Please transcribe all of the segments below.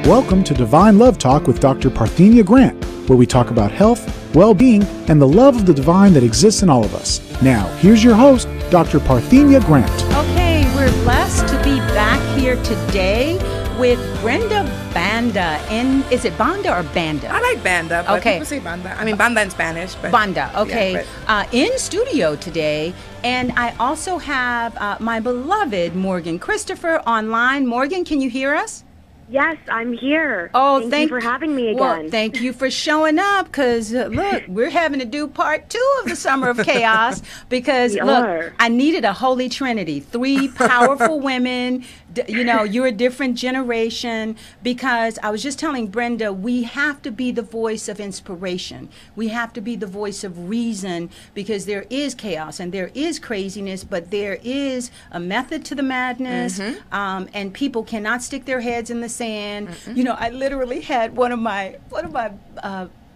Welcome to Divine Love Talk with Dr. Parthenia Grant, where we talk about health, well-being, and the love of the divine that exists in all of us. Now, here's your host, Dr. Parthenia Grant. Okay, we're blessed to be back here today with Brenda Banda. And is it Banda or Banda? I like Banda, but okay. People say Banda. I mean, Banda in Spanish. But Banda, okay. Yeah, in studio today. And I also have my beloved Morgan Christopher online. Morgan, can you hear us? Yes, I'm here. Oh, thank you for having me again. Well, thank you for showing up because, look, we're having to do part 2 of the Summer of Chaos because, I needed a holy trinity, 3 powerful women. You know, you're a different generation because I was just telling Brenda, we have to be the voice of inspiration. We have to be the voice of reason because there is chaos and there is craziness, but there is a method to the madness, and people cannot stick their heads in the sand. You know, I literally had one of my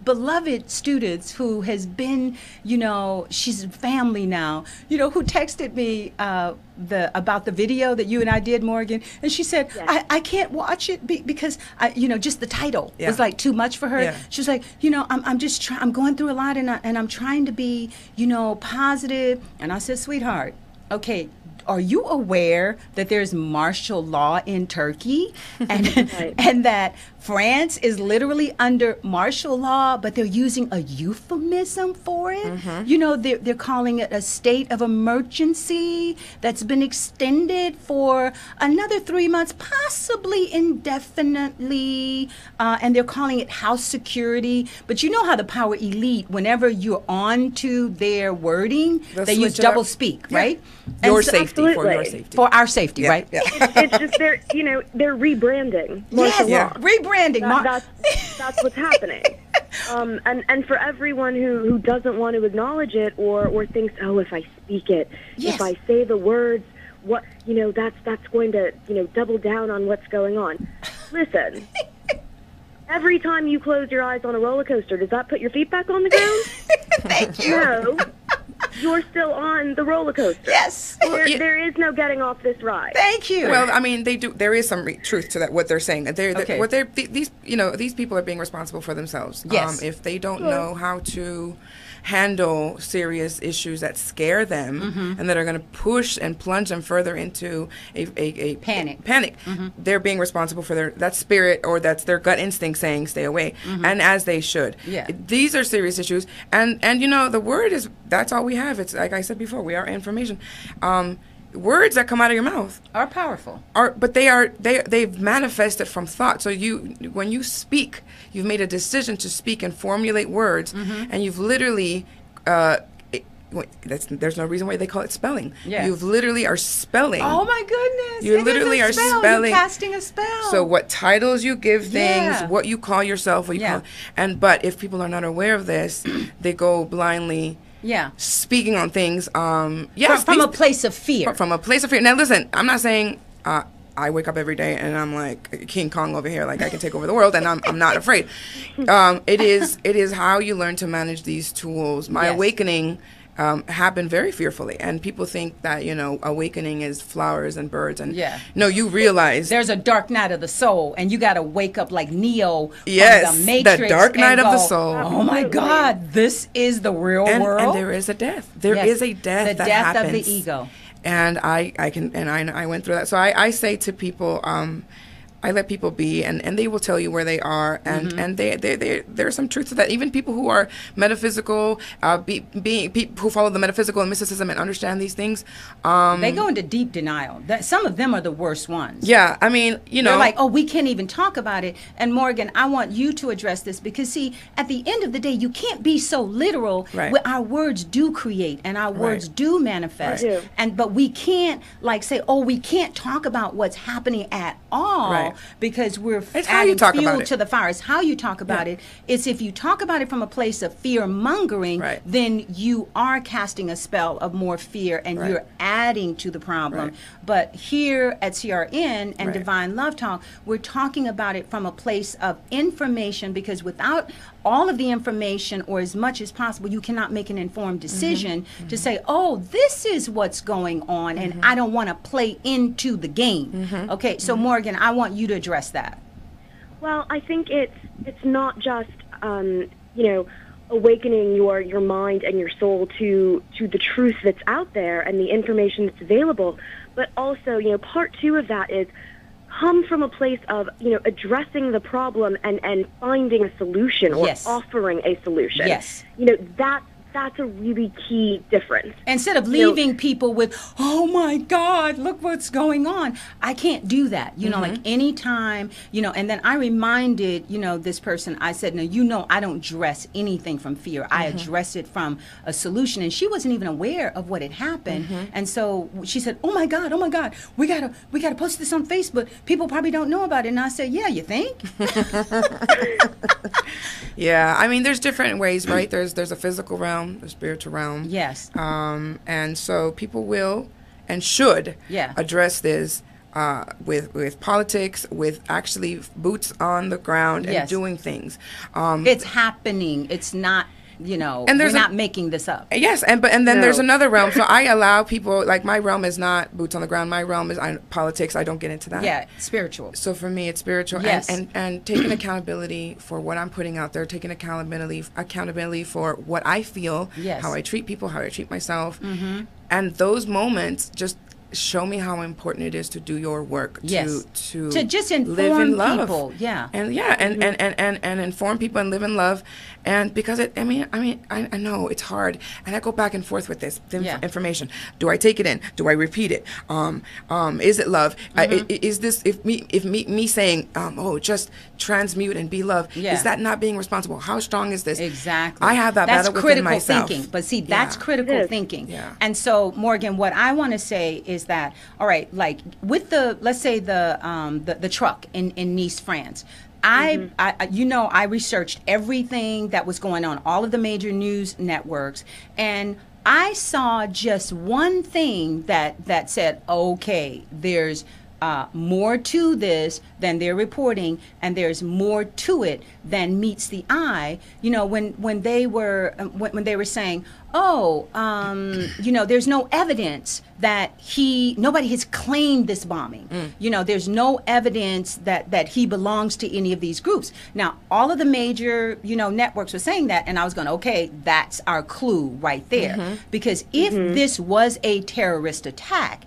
beloved students who has been, you know, she's family now, you know, who texted me about the video that you and I did, Morgan, and she said, yes. I can't watch it because you know, just the title was like too much for her. Yeah. She was like, you know, I'm going through a lot and I'm trying to be, you know, positive. And I said, sweetheart, okay, are you aware that there's martial law in Turkey and and that France is literally under martial law, but they're using a euphemism for it? You know, they're calling it a state of emergency that's been extended for another 3 months, possibly indefinitely, and they're calling it house security. But you know how the power elite, whenever you're on to their wording, they use double speak, right? Your safety. For your safety. For our safety, right? Yeah. It's just they're rebranding. Rebranding. That's what's happening. And for everyone who doesn't want to acknowledge it or thinks, oh, if I speak it, if I say the words, what, you know, that's going to, you know, double down on what's going on. Listen. Every time you close your eyes on a roller coaster, does that put your feet back on the ground? Thank you. No. You're still on the roller coaster. Yes. There is no getting off this ride. Thank you. Well, I mean, they do. There is some truth to that. What they're saying. These people are being responsible for themselves. Yes. If they don't know how to handle serious issues that scare them and that are going to push and plunge them further into a panic. They're being responsible for that spirit, or that's their gut instinct saying stay away, and as they should. Yeah. These are serious issues, and you know, the word is, that's all we have. It's like I said before, we are information. Words that come out of your mouth are powerful. But they've manifested from thought. So when you speak, you've made a decision to speak and formulate words, and you've literally there's no reason why they call it spelling. Yeah. You literally are spelling. Oh my goodness. You literally are spelling. You're casting a spell. So what titles you give things, what you call yourself, but if people are not aware of this, they go blindly speaking on things. From a place of fear. From a place of fear. Now listen, I'm not saying I wake up every day and I'm like King Kong over here, like I can take over the world, and I'm not afraid. It is how you learn to manage these tools. My awakening happened very fearfully, and people think that, you know, awakening is flowers and birds, and no, you realize there's a dark night of the soul, and you got to wake up like Neo from the Matrix. The dark night of the soul. Oh my God, this is the real world. And there is a death. There is a death that happens. The death of the ego. And I went through that. So I say to people, I let people be, and they will tell you where they are, and there's some truth to that. Even people who are metaphysical, who follow the metaphysical and mysticism and understand these things, they go into deep denial. Some of them are the worst ones. Yeah, I mean, you know, they're like, oh, we can't even talk about it. And Morgan, I want you to address this because, see, at the end of the day, you can't be so literal. Right. Our words do create, and our words do manifest, but we can't say, oh, we can't talk about what's happening at all. Right. Because we're adding fuel to the fire. It's how you talk about it. It's if you talk about it from a place of fear mongering, then you are casting a spell of more fear, and you're adding to the problem. But here at CRN and Divine Love Talk, we're talking about it from a place of information, because without all of the information, or as much as possible, you cannot make an informed decision to say, oh, this is what's going on, and I don't want to play into the game. Okay, so Morgan, I want you to address that. Well, I think it's not just awakening your mind and your soul to the truth that's out there and the information that's available, but also, part two of that is come from a place of, addressing the problem and finding a solution or offering a solution. Yes. That's a really key difference. Instead of leaving people with, oh my God, look what's going on. I can't do that. Like anytime, and then I reminded, this person, I said, no, I don't dress anything from fear. I address it from a solution. And she wasn't even aware of what had happened. And so she said, oh my God, we gotta post this on Facebook. People probably don't know about it. And I said, yeah, you think? Yeah, I mean, there's different ways, right? There's a physical realm, the spiritual realm. Yes. And so people will and should address this with politics, with actually boots on the ground and doing things. It's happening. It's not. And we're not making this up. Yes, and then there's another realm. So I allow people, like, my realm is not boots on the ground. My realm is politics. I don't get into that. Yeah, spiritual. So for me, it's spiritual. Yes. And taking accountability for what I'm putting out there, taking accountability for what I feel, how I treat people, how I treat myself. And those moments just show me how important it is to do your work, to just inform live in love. People, and inform people and live in love, and because I know it's hard, and I go back and forth with this information. Do I take it in? Do I repeat it? Is it love? Is this if me saying just transmute and be love? Is that not being responsible? How strong is this? Exactly. I have that that's battle within critical myself. Thinking. But see, that's critical thinking. Yeah. And so, Morgan, what I want to say is that, all right, like with let's say the truck in Nice, France. I researched everything that was going on, all of the major news networks, and I saw just one thing that said, okay, there's more to this than they're reporting, and there's more to it than meets the eye. When they were saying, there's no evidence that nobody has claimed this bombing. There's no evidence that he belongs to any of these groups. Now, all of the major, networks were saying that, and I was going, okay, that's our clue right there. Because if this was a terrorist attack,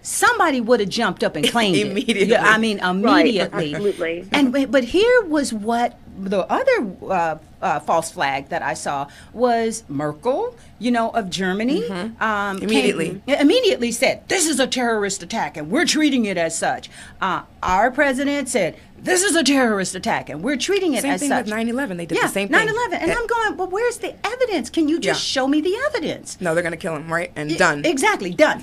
somebody would have jumped up and claimed immediately. it. Yeah, I mean, immediately. Right, absolutely. But here was what the other false flag that I saw was Merkel, of Germany. Immediately said, this is a terrorist attack, and we're treating it as such. Our president said, this is a terrorist attack, and we're treating it as such. Same thing with 9/11. They did the same thing. 9/11. And I'm going, well, where's the evidence? Can you just show me the evidence? No, they're going to kill him, right? And done. Exactly, done.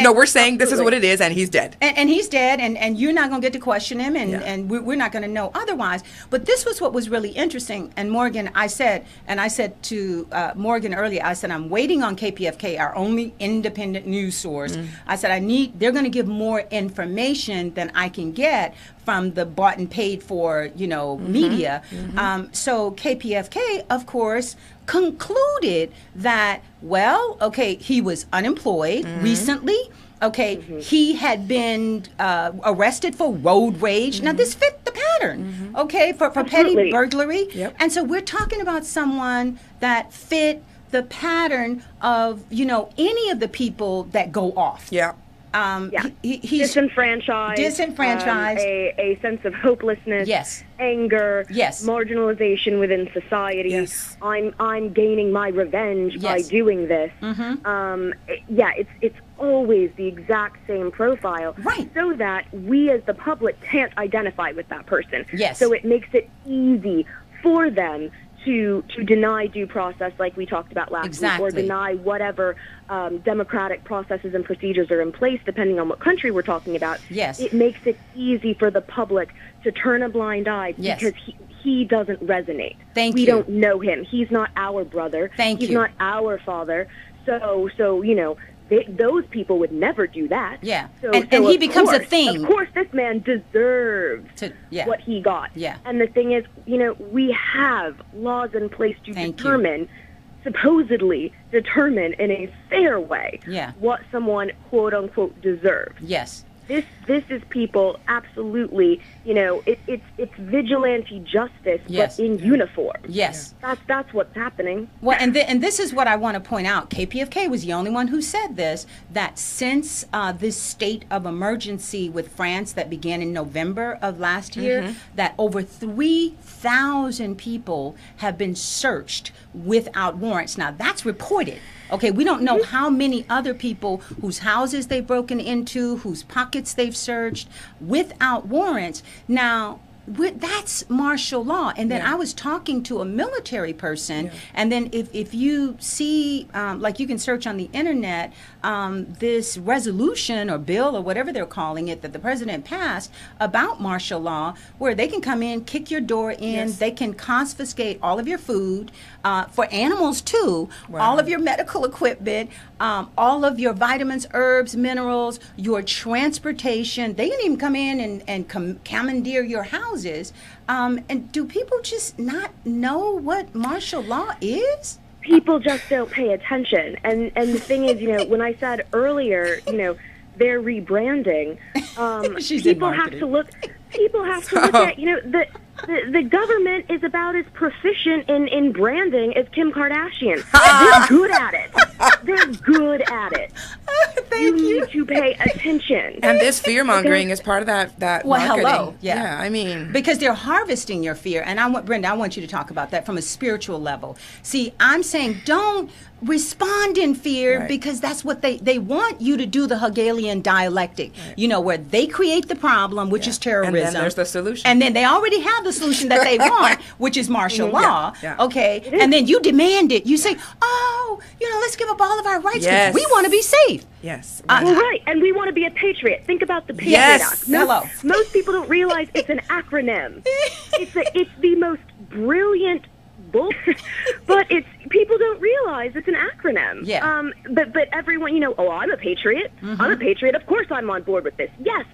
No, we're saying this is what it is, and he's dead. And he's dead, and you're not going to get to question him, and we're not going to know otherwise. But this was what was really interesting. And Morgan, I said to Morgan earlier, I said, I'm waiting on KPFK, our only independent news source. I said, they're going to give more information than I can get from the bought and paid for, media. So KPFK, of course, concluded that, well, okay, he was unemployed recently. Okay, he had been arrested for road rage. Now, this fit the pattern, okay, for petty burglary. Yep. And so we're talking about someone that fit the pattern of, any of the people that go off. Yeah. He's disenfranchised, a sense of hopelessness, anger, marginalization within society. I'm gaining my revenge by doing this. It's always the exact same profile, right? So that we as the public can't identify with that person. Yes. So it makes it easy for them to deny due process, like we talked about last week, or deny whatever democratic processes and procedures are in place, depending on what country we're talking about. Yes. It makes it easy for the public to turn a blind eye because he doesn't resonate. We don't know him. He's not our brother. He's not our father. So those people would never do that. Yeah. And he becomes a thing. Of course, this man deserves what he got. Yeah. And the thing is, we have laws in place to supposedly determine in a fair way what someone, quote unquote, deserves. Yes. This is people absolutely, it's vigilante justice, yes. but in uniform. Yes. That's what's happening. Well, and this is what I want to point out. KPFK was the only one who said this, that since this state of emergency with France that began in November of last year, that over 3,000 people have been searched without warrants. Now, that's reported. Okay, we don't know how many other people whose houses they've broken into, whose pockets they've searched without warrants. Now, that's martial law. And then I was talking to a military person, and then if you see, like you can search on the internet, this resolution or bill or whatever they're calling it that the president passed about martial law, where they can come in, kick your door in, they can confiscate all of your food, for animals too, all of your medical equipment, all of your vitamins, herbs, minerals, your transportation. They can even come in and commandeer your houses. And do people just not know what martial law is? People just don't pay attention. And the thing is, when I said earlier, they're rebranding, people have to look at, the government is about as proficient in branding as Kim Kardashian. They're good at it. They're good at it. Thank you. Need to pay attention. And this fear-mongering is part of that marketing. Hello. Yeah, I mean. Because they're harvesting your fear. And Brenda, I want you to talk about that from a spiritual level. See, I'm saying don't respond in fear, because that's what they want you to do, the Hegelian dialectic, where they create the problem, which is terrorism. And then there's the solution. And then they already have the solution that they want, which is martial law. Okay. And then you demand it. You say, let's give up all of our rights because we want to be safe. Yes. Right. And we want to be a patriot. Think about the Patriot Act. Most people don't realize it's an acronym. It's the most brilliant but people don't realize it's an acronym. But everyone, I'm a patriot. I'm a patriot. Of course I'm on board with this. Yes,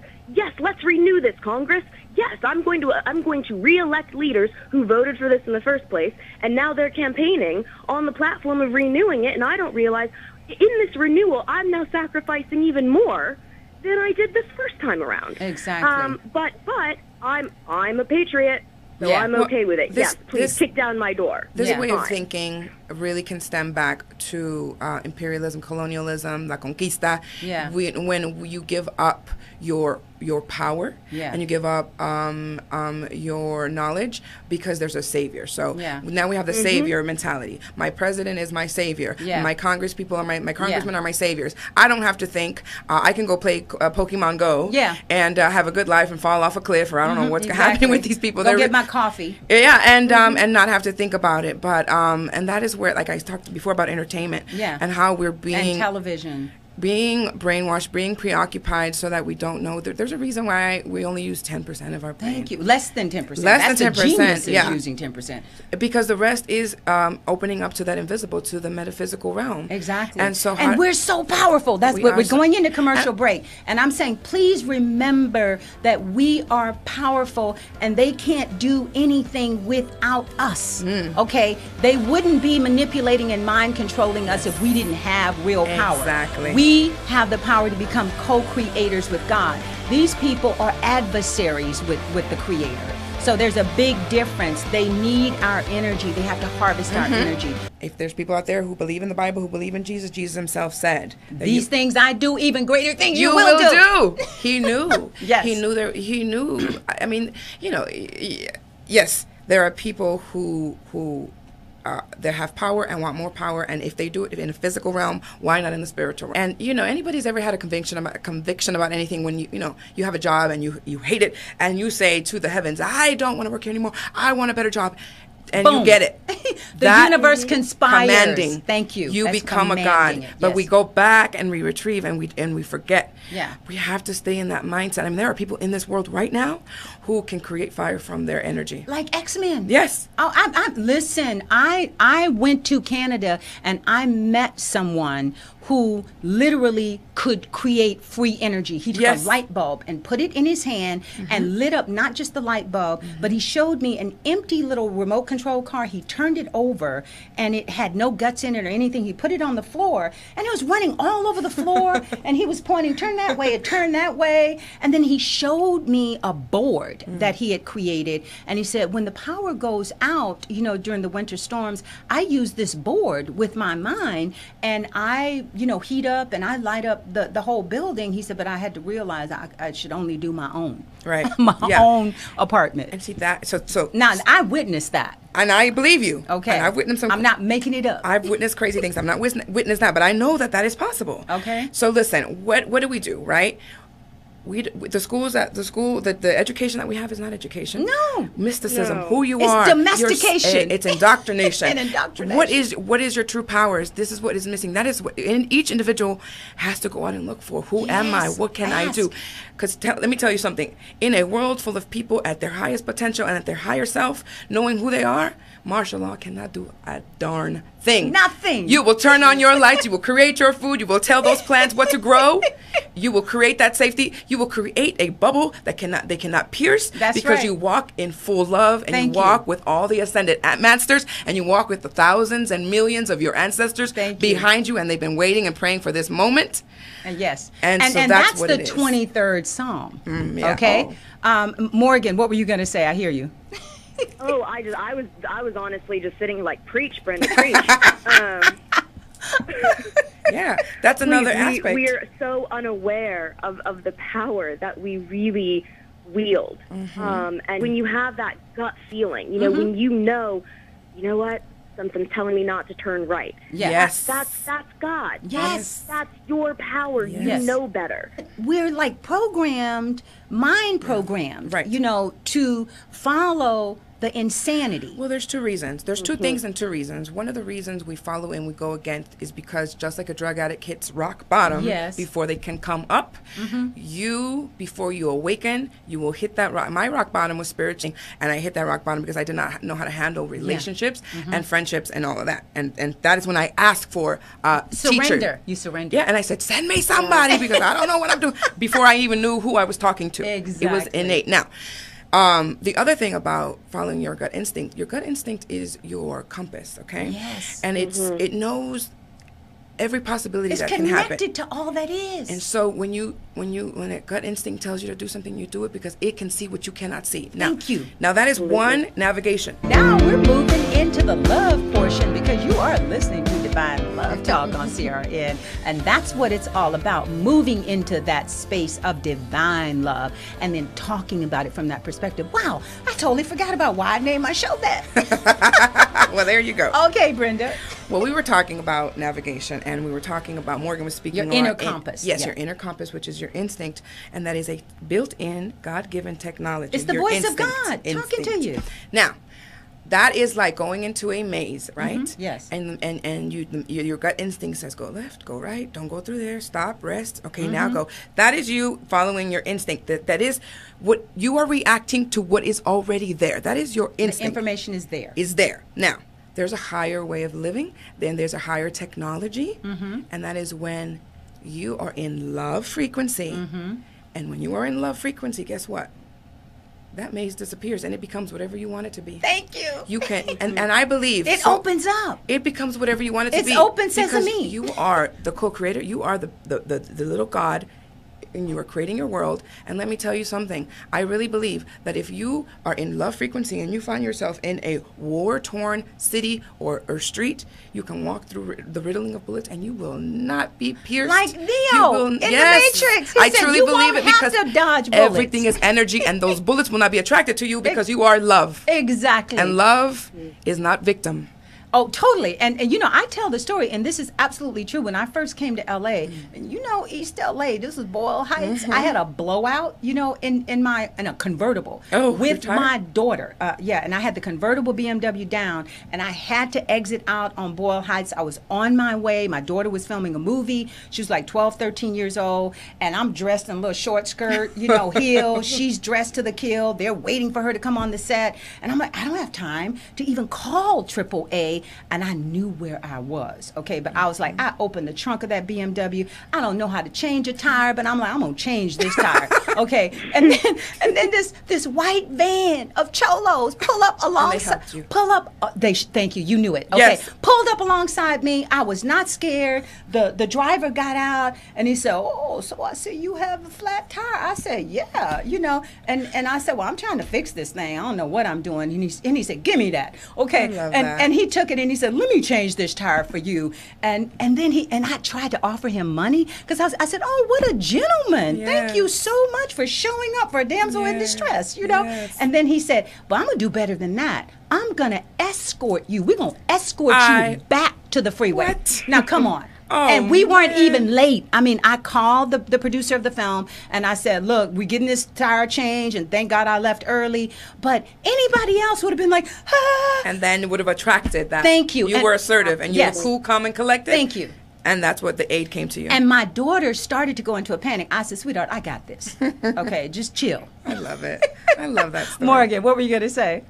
let's renew this, Congress. Yes, I'm going to re-elect leaders who voted for this in the first place, and now they're campaigning on the platform of renewing it, and I don't realize in this renewal I'm now sacrificing even more than I did the first time around. Exactly. But I'm a patriot. So I'm okay with it. Please kick down my door. This way of thinking really can stem back to imperialism, colonialism, la conquista. When you give up your power and you give up your knowledge because there's a savior. So now we have the savior mentality. My president is my savior. My Congress people are my congressmen are my saviors. I don't have to think. I can go play Pokemon Go and have a good life and fall off a cliff, or I don't know what's happening with these people. Go get my coffee. And not have to think about it. But and that is where, like I talked before about entertainment and how we're being and television. Being brainwashed, being preoccupied so that we don't know. There's a reason why we only use 10% of our brain. Thank you. Less than 10%. Less than 10%. Genius is using 10%. Because the rest is opening up to that invisible, to the metaphysical realm. Exactly. And we're so powerful. That's what we're going into commercial break. And I'm saying, please remember that we are powerful and they can't do anything without us. Okay? They wouldn't be manipulating and mind controlling us if we didn't have real power. Exactly. We have the power to become co-creators with God. These people are adversaries with the Creator. So there's a big difference. They need our energy. They have to harvest our energy. If there's people out there who believe in the Bible, who believe in Jesus, Jesus himself said, these things I do, even greater things you will do. He knew. He knew. I mean, yes, there are people who that have power and want more power, and if they do it in a physical realm, why not in the spiritual realm? And anybody's ever had a conviction about anything when you have a job and you hate it and you say to the heavens, I don't want to work here anymore, I want a better job. And boom. You get it. The universe conspires. Commanding. Thank you. You That's become a god. But we go back and we retrieve and we forget. Yeah. We have to stay in that mindset. I mean, there are people in this world right now who can create fire from their energy. Like X-Men. Yes. Listen, I went to Canada and I met someone who literally could create free energy. He took a light bulb and put it in his hand and lit up not just the light bulb, but he showed me an empty little remote control car. He turned it over and it had no guts in it or anything. He put it on the floor and it was running all over the floor and he was pointing, turn that way, it turned that way. And then he showed me a board that he had created. And he said, when the power goes out, you know, during the winter storms, I use this board with my mind and I, you know, heat up and I light up the whole building. He said, but I had to realize I should only do my own. Right. my own apartment. And see that, so now I witnessed that. And I believe you. Okay. And I've witnessed some. I'm not making it up. I've witnessed crazy things. I'm not witnessed that, but I know that is possible. Okay. So listen, what do we do, right? The education that we have is not education. No. Mysticism, No. who you It's are. domestication. It's indoctrination. And indoctrination. What is your true powers? This is what is missing. That is what each individual has to go out and look for. Who am I? What can I do? Because let me tell you something. In a world full of people at their highest potential and at their higher self, knowing who they are, martial law cannot do a darn thing. Nothing. You will turn on your lights. You will create your food. You will tell those plants what to grow. You will create that safety. You will create a bubble that they cannot pierce. That's because right. you walk in full love and you walk with all the ascended masters and you walk with the thousands and millions of your ancestors behind you, and they've been waiting and praying for this moment. Yes. And so and that's that's what the it is. 23rd Psalm. Yeah. Okay. Morgan, what were you going to say? I hear you. Oh, I was honestly just sitting like, preach, Brenda, preach. Yeah, that's another aspect. We are so unaware of the power that we really wield. And when you have that gut feeling, you know, when you know what, something's telling me not to turn right. Yes. That's God. Yes. That's your power. Yes. You know better. We're like programmed, mind programmed, Right. you know, to follow the insanity. Well, there's two reasons. There's two things and two reasons. One of the reasons we follow and we go against is because just like a drug addict hits rock bottom before they can come up, before you awaken, you will hit that rock. My rock bottom was spiritually, and I hit that rock bottom because I did not know how to handle relationships and friendships and all of that. And that is when I asked for surrender. teacher. You surrender. Yeah, and I said, send me somebody because I don't know what I'm doing, before I even knew who I was talking to. Exactly. It was innate. Now, the other thing about following your gut instinct is your compass, okay? Yes. And it knows every possibility It's that can happen. connected to all that is. And so when a gut instinct tells you to do something, you do it because it can see what you cannot see. Now, Thank you. Now that is one navigation. Now we're moving into the love portion because you are listening to Divine Love Talk on CRN. And that's what it's all about, moving into that space of divine love and then talking about it from that perspective. Wow, I totally forgot about why I named my show that. Well, there you go. Okay, Brenda. Well, we were talking about navigation, and we were talking about, Morgan was speaking Your inner compass. Yes, Yeah. your inner compass, which is your instinct, and that is a built-in, God-given technology. It's the Your voice instinct, of God talking to you. Now, that is like going into a maze, right? Yes. And your gut instinct says, go left, go right, don't go through there, stop, rest. Okay, now go. That is you following your instinct. That is what you are reacting to, what is already there. That is your instinct. The information is there. Is there. Now, there's a higher way of living, then there's a higher technology, and that is when you are in love frequency. And when you are in love frequency, guess what? That maze disappears and it becomes whatever you want it to be. Thank you. You can, and I believe It opens up. It becomes whatever you want it to It's be. open sesame. Because you are the co-creator. You are the little God, and you are creating your world. And let me tell you something. I really believe that if you are in love frequency and you find yourself in a war-torn city or street, you can walk through the riddling of bullets and you will not be pierced. Like Neo in the Matrix. He I said, truly "You believe won't it because have to dodge bullets." everything is energy, and those bullets will not be attracted to you because you are love. Exactly. And love is not victim. Oh, totally. And you know, I tell the story, and this is absolutely true. When I first came to LA, and you know, East LA, this was Boyle Heights. I had a blowout, you know, in a convertible with my daughter. And I had the convertible BMW down, and I had to exit out on Boyle Heights. I was on my way. My daughter was filming a movie. She was like 12, 13 years old, and I'm dressed in a little short skirt, you know, heels. She's dressed to the kill. They're waiting for her to come on the set. And I'm like, I don't have time to even call AAA and I knew where I was, okay? But I was like, I opened the trunk of that BMW. I don't know how to change a tire, but I'm like, I'm going to change this tire, okay? And then this white van of cholos pull up alongside. Thank you, you knew it, okay? Yes. Pulled up alongside me. I was not scared. The driver got out, and he said, oh, so I said, you have a flat tire? I said, yeah, you know, and I said, well, I'm trying to fix this thing. I don't know what I'm doing. And he said, give me that, okay? And he took it and he said, let me change this tire for you. And then I tried to offer him money because I said, oh, what a gentleman. Yes. Thank you so much for showing up for a damsel in distress, you know? Yes. And then he said, but I'm going to do better than that. I'm going to escort you. We're going to escort you back to the freeway. What? Now, come on. Oh, and we weren't man. even late. I mean, I called the producer of the film and I said, look, we're getting this tire change and thank God I left early. But anybody else would have been like, ah. And then it would have attracted that. Thank you. You were assertive and you were cool, calm, and collected. Thank you. And that's what the aid came to you. And my daughter started to go into a panic. I said, sweetheart, I got this. Okay, just chill. I love it. I love that story. Morgan, what were you going to say?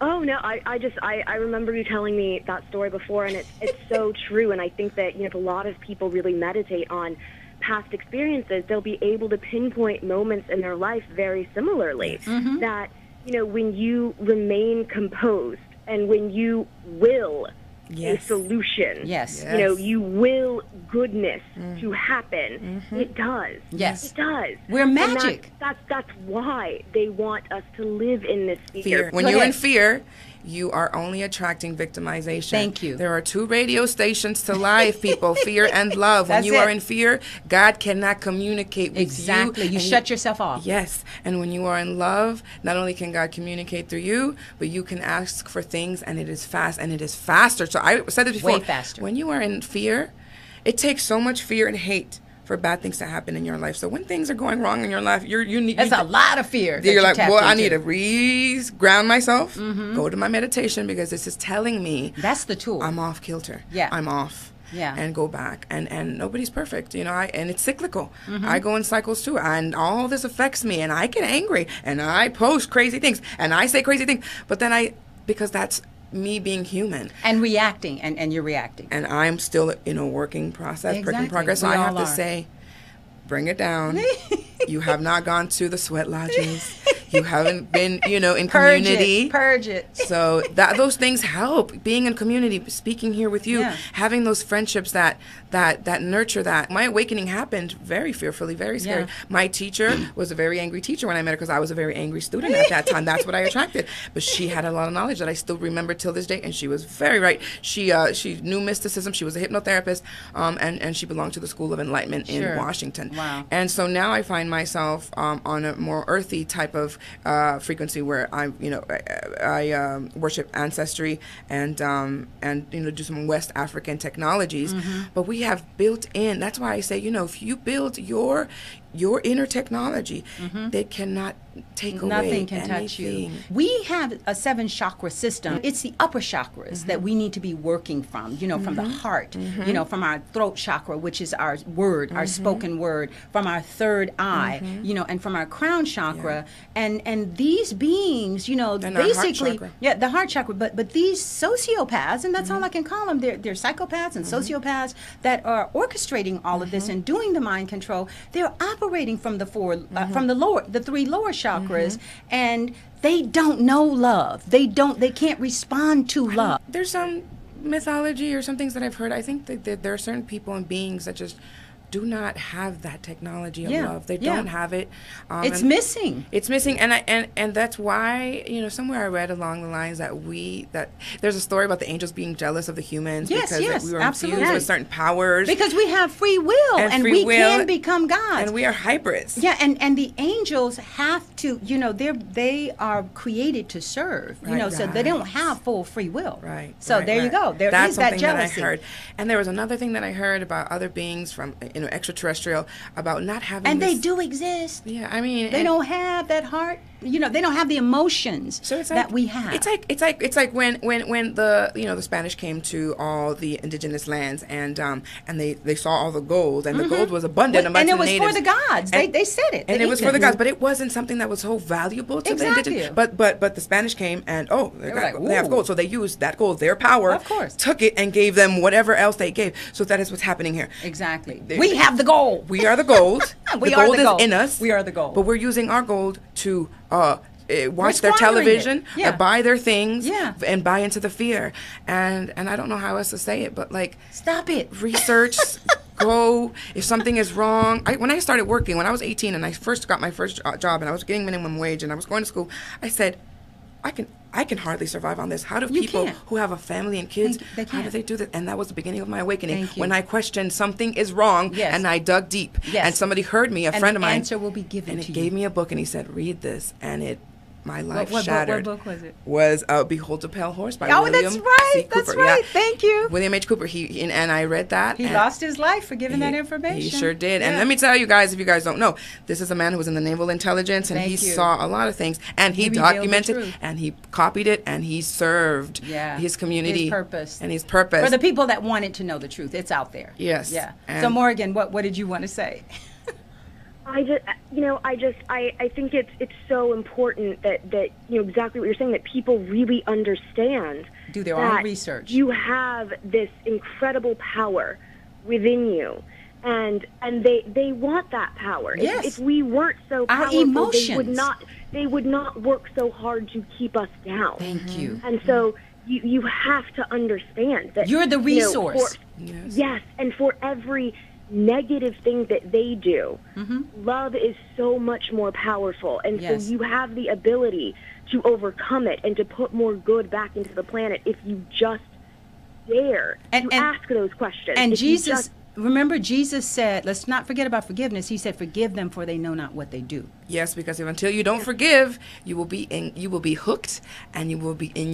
Oh, no, I remember you telling me that story before, and it's so true. And I think that, you know, if a lot of people really meditate on past experiences, they'll be able to pinpoint moments in their life very similarly. Mm-hmm. That, you know, when you remain composed and when you will a solution, you know, you will goodness to happen, it does. Yes. It does. We're magic. And that's why they want us to live in this fear. When you're in fear, you are only attracting victimization. Thank you. There are two radio stations to life, people, fear and love. When you are in fear, God cannot communicate with you. Exactly. You shut yourself off. Yes. And when you are in love, not only can God communicate through you, but you can ask for things, and it is fast, and it is faster. So I said this before. Way faster. When you are in fear, it takes so much fear and hate for bad things to happen in your life. So when things are going wrong in your life, you need... That's a lot of fear. You're like, well, I need to ground myself, go to my meditation, because this is telling me... That's the tool. I'm off kilter. Yeah. I'm off. Yeah. And go back. And nobody's perfect, you know, and it's cyclical. I go in cycles too, and all this affects me, and I get angry, and I post crazy things, and I say crazy things, but then because that's me being human. And reacting, and you're reacting. And I'm still in a working process, work in progress, so I have to say, bring it down. You have not gone to the sweat lodges. You haven't been, you know, in community. Purge it. So those things help. Being in community, speaking here with you, having those friendships that nurture that. My awakening happened very fearfully, very scary. Yeah. My teacher was a very angry teacher when I met her, because I was a very angry student at that time. That's what I attracted. But she had a lot of knowledge that I still remember till this day, and she was very right. She knew mysticism. She was a hypnotherapist, and she belonged to the School of Enlightenment in Washington. Wow. And so now I find myself on a more earthy type of frequency, where I worship ancestry and you know, do some West African technologies. But we have built in. That's why I say, you know, if you build your inner technology, they cannot take away nothing can anything. touch you. We have a 7 chakra system. It's the upper chakras that we need to be working from, you know, from the heart, you know, from our throat chakra, which is our word, our spoken word, from our third eye, you know, and from our crown chakra. And these beings, you know, and basically, the heart chakra, but these sociopaths, and that's all I can call them, they're psychopaths and sociopaths that are orchestrating all of this and doing the mind control. They're operating from the the 3 lower chakras, and they don't know love. They can't respond to love. There's some mythology or some things that I've heard. I think that there are certain people and beings that just do not have that technology of love. They don't have it. It's missing. It's missing, and that's why, you know, somewhere I read along the lines that there's a story about the angels being jealous of the humans because we were infused with certain powers. Because we have free will, and we can become gods. And we are hybrids. Yeah, and the angels have to, you know, they are created to serve, you know, so they don't have full free will. Right. So there you go. There is that jealousy. That I heard. And there was another thing that I heard about other beings from, you know, extraterrestrial, about not having they do exist. Yeah, I mean, they don't have that heart. they don't have the emotions that we have. It's like when the the Spanish came to all the indigenous lands and they saw all the gold, and the gold was abundant amongst the natives. And it was for the gods. They said it. And it was for the gods, but it wasn't something that was so valuable to the indigenous. But the Spanish came and they have gold, so they used that gold, their power, of course, took it and gave them whatever else they gave. So that is what's happening here. Exactly. We have the gold. We are the gold. The gold is in us. We are the gold. But we're using our gold to watch their television, buy their things, and buy into the fear. And I don't know how else to say it, but like, stop it. Research. Go if something is wrong. When I started working, when I was 18 and I first got my first job and I was getting minimum wage and I was going to school, I said, I can hardly survive on this. How do people who have a family and kids, how do they do that? And that was the beginning of my awakening. When I questioned something is wrong, and I dug deep. And somebody heard me, a friend of mine. And the answer will be given to you. And he gave me a book and he said, read this. And my life shattered. What book was it? Was Behold the Pale Horse by William that's right. C. Cooper. That's right. Thank you. William H. Cooper. And I read that. He lost his life for giving that information. He sure did. And let me tell you guys, if you guys don't know, this is a man who was in the Naval Intelligence, and he saw a lot of things, and he documented, and he copied it, and he served his community, his purpose. For the people that wanted to know the truth, it's out there. Yes. Yeah. So Morgan, what did you want to say? I think it's so important that exactly what you're saying, that people really understand. Do their own research. You have this incredible power within you, and they want that power. Yes. If we weren't so powerful, our emotions, they would not work so hard to keep us down. Thank you. And so you have to understand that you're the resource. Yes, and for every negative thing that they do, love is so much more powerful, and so you have the ability to overcome it and to put more good back into the planet if you just dare to ask those questions. And remember, Jesus said, let's not forget about forgiveness. He said, forgive them, for they know not what they do. Yes, because until you don't forgive, you will be hooked, and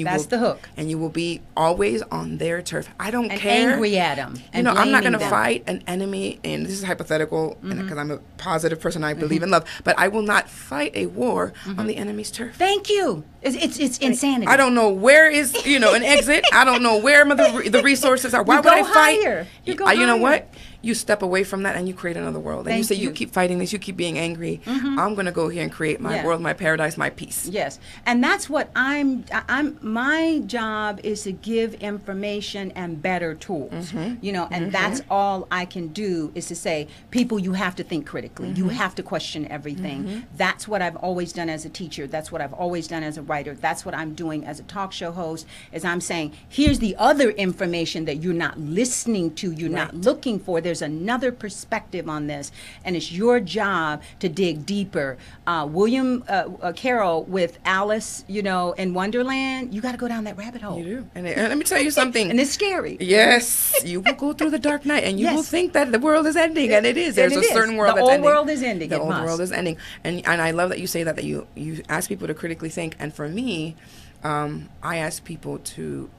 That's the hook. And you will be always on their turf. I don't care. Angry at them. I'm not going to fight an enemy, and this is hypothetical, because I'm a positive person. I believe in love, but I will not fight a war on the enemy's turf. Thank you. It's insanity. I don't know where is an exit. I don't know where the resources are. Why would I fight? You know what? You step away from that and you create another world. And you say, you keep fighting this, you keep being angry. I'm going to go here and create my world, my paradise, my peace. Yes. And that's what my job is to give information and better tools. And that's all I can do, is to say, people, you have to think critically. You have to question everything. That's what I've always done as a teacher. That's what I've always done as a writer. That's what I'm doing as a talk show host, is I'm saying, here's the other information that you're not listening to, you're not looking for. There's another perspective on this, and it's your job to dig deeper. William Carroll with Alice, in Wonderland, you got to go down that rabbit hole. You do. And let me tell you something. And it's scary. Yes. You will go through the dark night, and you will think that the world is ending, and it is. There's a certain world that's ending. The old world is ending. The old world is ending. And I love that you say that you ask people to critically think. And for me, I ask people to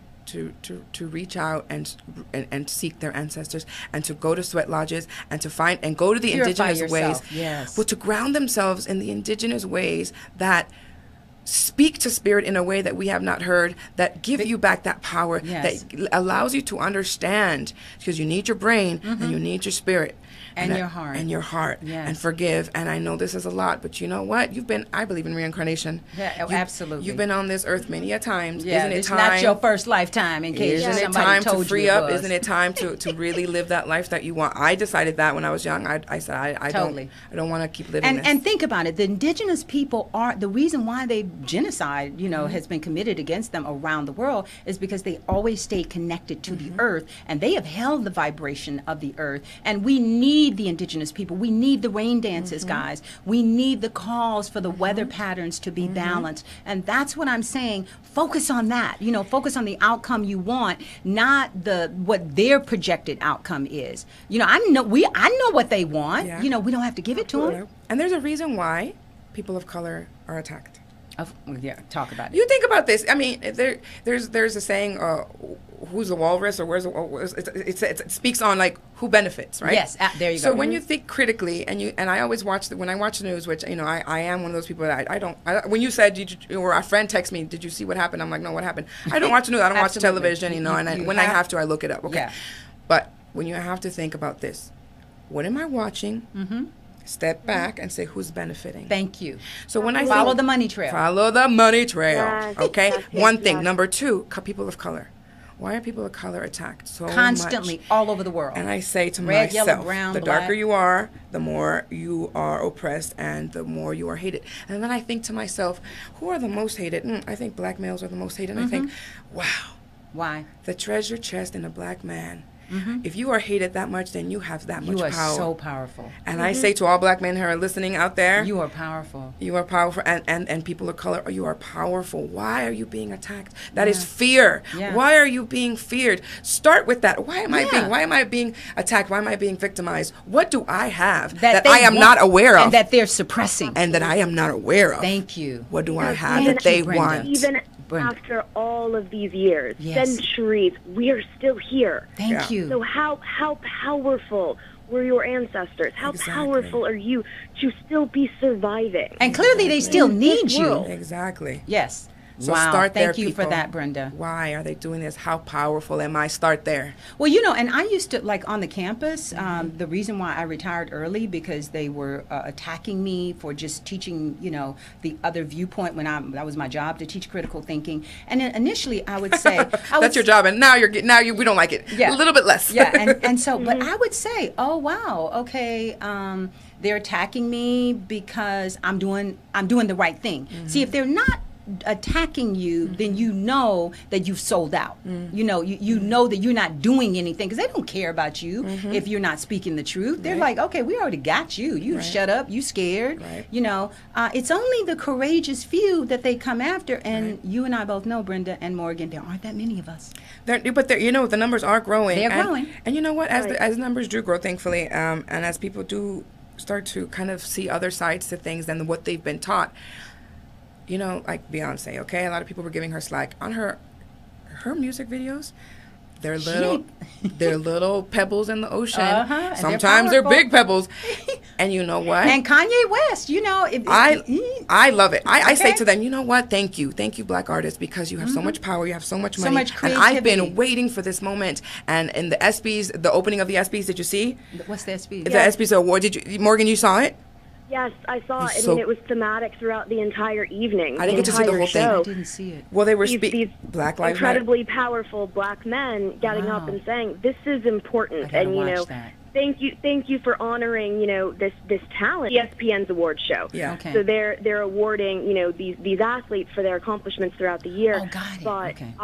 reach out and seek their ancestors, and to go to sweat lodges, and to find and go to the indigenous ways. Yes. Well, to ground themselves in the indigenous ways that speak to spirit in a way that we have not heard, that give you back that power, that allows you to understand, because you need your brain and you need your spirit. And your heart. And your heart. Yes. And forgive. And I know this is a lot, but you know what? I believe in reincarnation. Yeah, absolutely. You've been on this earth many a times. Yeah, Isn't it it's time? not your first lifetime, in case somebody told you. Isn't it time to free up? Isn't it time to really live that life that you want? I decided that when I was young. I said, I don't want to keep living this. And think about it. The indigenous people are, the reason why genocide, has been committed against them around the world, is because they always stayed connected to the earth, and they have held the vibration of the earth. And we need the indigenous people. We need the rain dances, guys. We need the calls for the weather patterns to be balanced. And that's what I'm saying. Focus on that. Focus on the outcome you want, not what their projected outcome is. I know what they want. Yeah. We don't have to give it to them. And there's a reason why people of color are attacked. Talk about it. You think about this. I mean, there's a saying, who's the walrus or where's the, it speaks on like who benefits, right? Yes, there you go. So when you think critically, and I always watch when I watch the news, which I am one of those people that I don't. When you said or a friend texted me, did you see what happened? I'm like, no, what happened? I don't watch the news. I don't watch the television, and when I have to, I look it up. Okay, yeah. But when you have to think about this, what am I watching? Step back and say who's benefiting. Thank you. So when I follow the money trail. Follow the money trail. Yes, Okay. yes, yes, One thing. yes. Number two, people of color. Why are people of color attacked so Constantly, much? all over the world. And I say to Red, myself, yellow, brown, the black. darker you are, the more you are oppressed and the more you are hated. And then I think to myself, who are the most hated? I think black males are the most hated. And I think, wow. Why? The treasure chest in a black man. If you are hated that much, then you have that much power. You are so powerful. And I say to all black men who are listening out there, you are powerful. You are powerful, and people of color, you are powerful. Why are you being attacked? That is fear. Yeah. Why are you being feared? Start with that. Why am I being attacked? Why am I being victimized? What do I have that I am not aware of? And that they're suppressing. And that I am not aware of. Thank you. What do I have Even that they Brenda. want? Even Brenda. after all of these years, Yes. centuries, we are still here. Thank you. So how powerful were your ancestors? How Exactly. powerful are you to still be surviving? And clearly they still need you. world. Exactly. Yes. So wow. start there, Thank you for people. that, Brenda. Why are they doing this? How powerful am I? Start there. Well, and I used to, like on the campus, the reason why I retired early because they were attacking me for just teaching, the other viewpoint when that was my job to teach critical thinking. And then initially I would say. That's your job, and now we don't like it. Yeah. A little bit less. Yeah, and so, but I would say, oh, wow, okay, they're attacking me because I'm doing the right thing. See, if they're not attacking you, then you know that you've sold out. You know that you're not doing anything because they don't care about you if you're not speaking the truth. They're like, okay, we already got you. You shut up. You scared. Right. It's only the courageous few that they come after. And you and I both know, Brenda and Morgan, there aren't that many of us. But the numbers are growing. They're growing. And you know what? As numbers do grow, thankfully, and as people do start to kind of see other sides to things than what they've been taught. Like Beyonce, okay? A lot of people were giving her slack on her music videos. They're little pebbles in the ocean. Sometimes they're big pebbles. And you know what? And Kanye West, I love it. I say to them, you know what? Thank you, Black artists, because you have so much power, you have so much money, much and I've creativity. been waiting for this moment. And in the ESPYs, the opening of the ESPYs, did you see? What's the ESPYs? The ESPYs award. Morgan? You saw it? Yes, I saw it. I mean, it was thematic throughout the entire evening. I didn't get to see the whole thing. I didn't see it. Well, they were These Black Lives Matter. incredibly powerful black men getting up and saying, "This is important," I gotta and watch that. thank you for honoring this talent. ESPN's award show. Yeah. Okay. So they're awarding these athletes for their accomplishments throughout the year. Oh, got it. But Okay.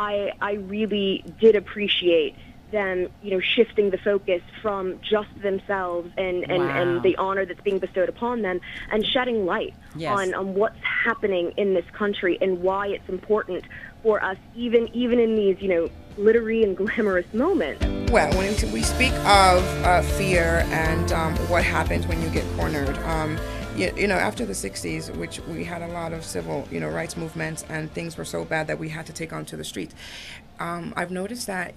I really did appreciate them shifting the focus from just themselves and Wow. the honor that's being bestowed upon them and shedding light Yes. on what's happening in this country and why it's important for us even in these glittery and glamorous moments. Well, when we speak of fear and what happens when you get cornered, after the 60s, which we had a lot of civil, rights movements, and things were so bad that we had to take onto the streets. I've noticed that,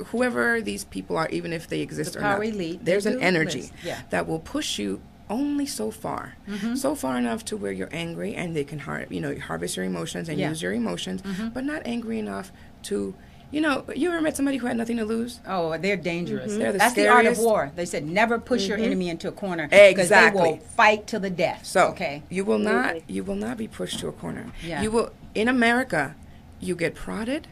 whoever these people are, even if they exist The or not, power elite, there's they an do energy exist. Yeah. that will push you only so far, so far enough to where you're angry and they can harvest your emotions and use your emotions, but not angry enough to. You ever met somebody who had nothing to lose? Oh, they're dangerous. They're the That's the art of scariest. war. They said never push your enemy into a corner because they Exactly. will fight to the death. So okay. you will not be pushed to a corner. Yeah. You will in America, you get prodded,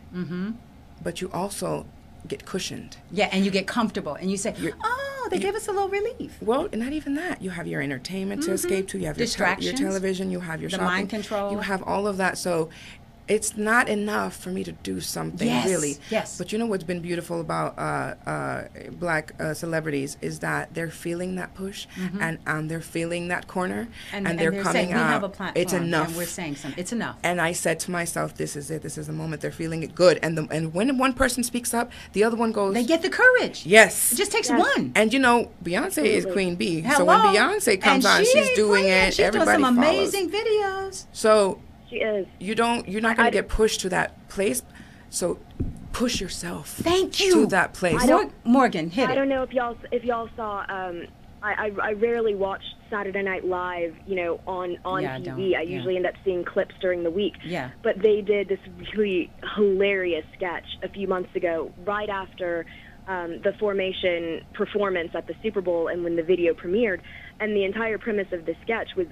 but you also get cushioned. Yeah, and you get comfortable and you say, they give us a little relief. Well, not even that. You have your entertainment to escape to. You have your Distractions. television. You have your The shopping. mind control. You have all of that. So it's not enough for me to do something, Yes, really. yes. But what's been beautiful about black celebrities is that they're feeling that push and they're feeling that corner and they're coming saying, out. We have a platform, it's enough. and we're saying something. It's enough. And I said to myself, this is it. This is the moment. They're feeling it good. And when one person speaks up, the other one goes. They get the courage. Yes. It just takes one. And Beyonce is Queen Bee. Hello. So when Beyonce comes And on, she she's ain't doing playing. it. She's Everybody doing some follows. amazing videos. So She is. you're not going to get pushed to that place. So push yourself. Thank you. To that place. Morgan, hit it. I don't know if y'all saw. I rarely watch Saturday Night Live, on TV. I usually end up seeing clips during the week. Yeah. But they did this really hilarious sketch a few months ago, right after the formation performance at the Super Bowl and when the video premiered. And the entire premise of the sketch was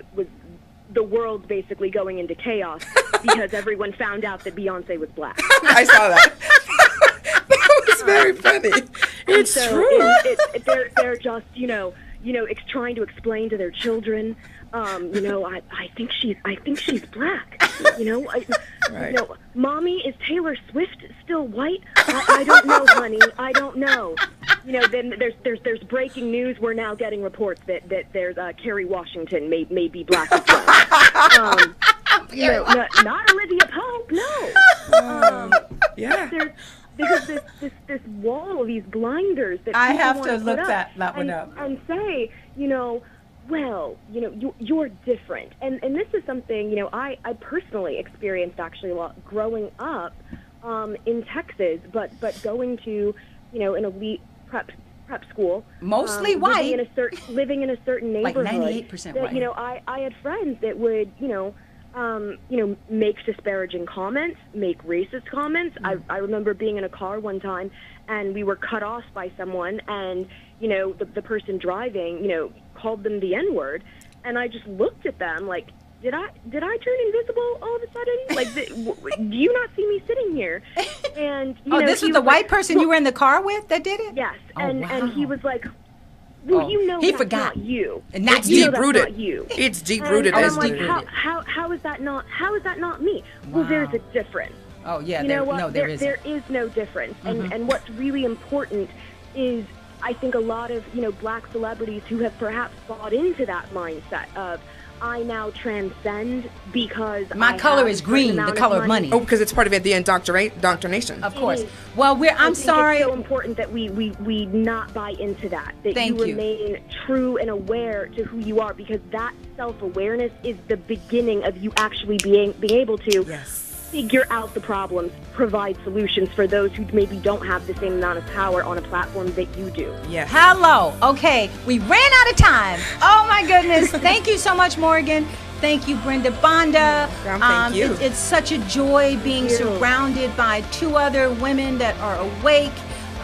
the world basically going into chaos because everyone found out that Beyonce was black. I saw that. That was very funny. It's so true. They're just, trying to explain to their children, I think she's black. Right. Mommy, is Taylor Swift still white? I don't know, honey. I don't know. Then there's breaking news. We're now getting reports that there's Kerry Washington may be black as well. Not Olivia Pope. No. Yeah. There's this wall of these blinders that I have want to look put that up one up and say, you're different. And this is something, I personally experienced actually a lot growing up in Texas, but going to, an elite prep school. Mostly white. Living in a certain neighborhood. Like 98% white. I had friends that would, make disparaging comments, make racist comments. I remember being in a car one time and we were cut off by someone and, the person driving, called them the N-word. And I just looked at them like, did I turn invisible all of a sudden? Like, do you not see me sitting here? And, this was the white person you were in the car with that did it? Yes. Oh, and he was like, well, he that's forgot. not you. And that's deep-rooted. Not you. It's deep-rooted. And I'm like, how is that not me? Wow. Well, there's a difference. Oh, yeah. There isn't. There is no difference. And what's really important is, I think a lot of, black celebrities who have perhaps bought into that mindset of, I now transcend because my color is green, the color of money. Oh, because it's part of the indoctrination. Of course. Well, I'm sorry. It's so important that we not buy into that. That Thank you remain true and aware to who you are, because that self-awareness is the beginning of you actually being able to figure out the problems, provide solutions for those who maybe don't have the same amount of power on a platform that you do. Yeah. Hello. Okay, we ran out of time. Oh my goodness. Thank you so much, Morgan. Thank you, Brenda Banda. Thank you. It's such a joy being surrounded by two other women that are awake.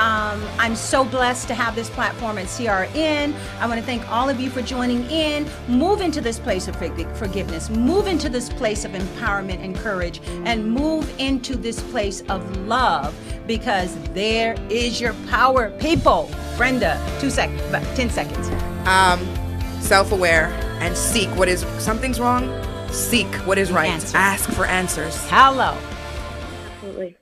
I'm so blessed to have this platform at CRN. I want to thank all of you for joining in. Move into this place of forgiveness. Move into this place of empowerment and courage. And move into this place of love, because there is your power, people. Brenda, 10 seconds. Self-aware and seek what is, something's wrong, seek what is right. Answer. Ask for answers. Hello. Absolutely.